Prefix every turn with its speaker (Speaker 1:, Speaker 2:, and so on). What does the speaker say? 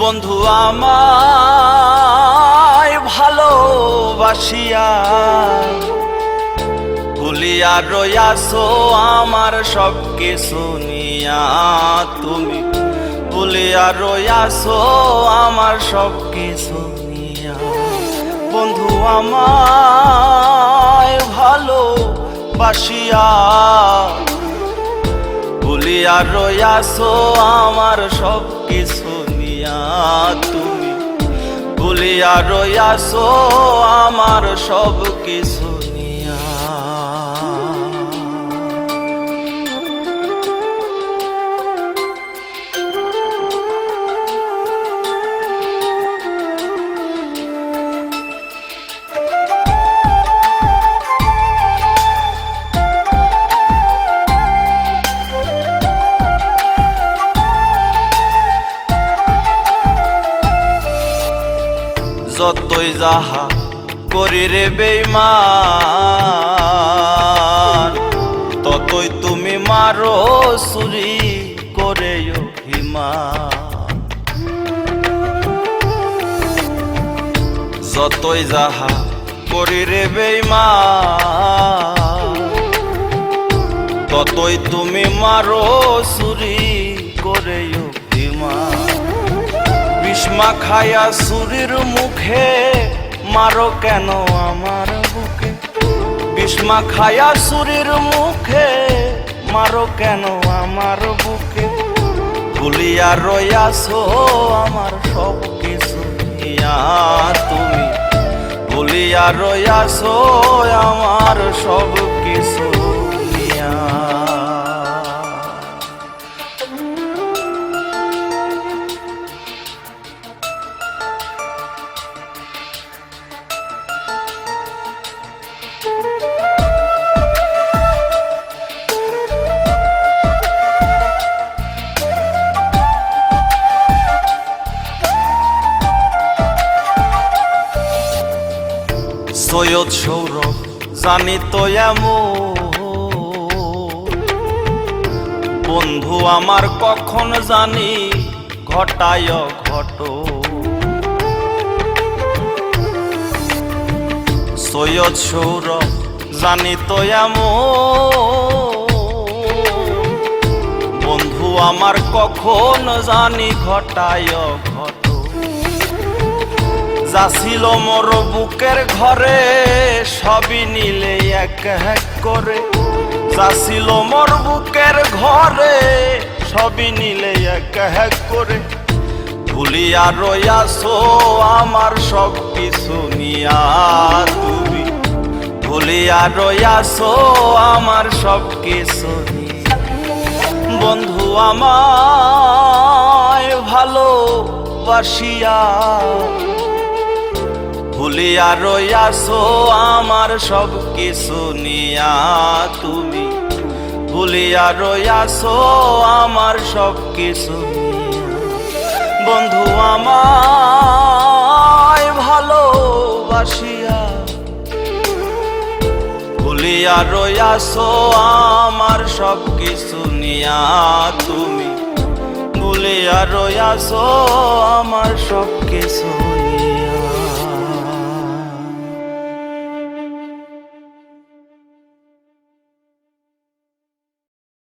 Speaker 1: বন্ধু আমায় ভালোবাসিয়া ভুলিয়া রইয়াছো আমার সব কিছু নিয়া। তুমি ভুলিয়া রইয়াছো আমার সব কিছু নিয়া। বন্ধু আমায় ভালোবাসিয়া ভুলিয়া রইয়াছো আমার সব কিছু নিয়া। তুমি ভুলিয়া রইয়াছো আমার সব কিছু নিয়া। যতই যাহা করি রে বেঈমান, ততই তুমি মারো চুরি করে অভিমান। যতই যাহা করি রে বেঈমান, ততই তুমি মারো চুরি করে অভিমান। বিষ্মা খায়া চুরির মুখে মারো কেন আমার বুকে? বিষ্মা খায়া চুরির মুখে মারো কেন আমার বুকে? ভুলিয়া রইয়াছো আমার সব কিছু নিয়া। তুমি ভুলিয়া রইয়াছো আমার সব কিছু নিয়া। সৈয়দ সৌরভ জানি তো এমন বন্ধু আমার কখন জানি ঘটায় ঘট। সৈয়দ সৌরভ জানি তো এমন বন্ধু আমার কখন জানি ঘটায় ঘট। যাছিল মোর বুকের ঘরে সবই নিলে এক এক করে। যাছিল মোর বুকের ঘরে সবই নিলে এক এক করে। ভুলিয়া রইয়াছো আমার সব কিছু নিয়া। তুমি ভুলিয়া রইয়াছো আমার সব কিছু নিয়া। বন্ধু আমায় ভালোবাসিয়া ভুলিয়া রইয়াছো আমার সব কিছু নিয়া। তুমি ভুলিয়া রইয়াছো আমার সব কিছু নিয়া। বন্ধু আমায় ভালোবাসিয়া ভুলিয়া রইয়াছো আমার সব কিছু নিয়া। তুমি ভুলিয়া রইয়াছো আমার সব কিছু নিয়া।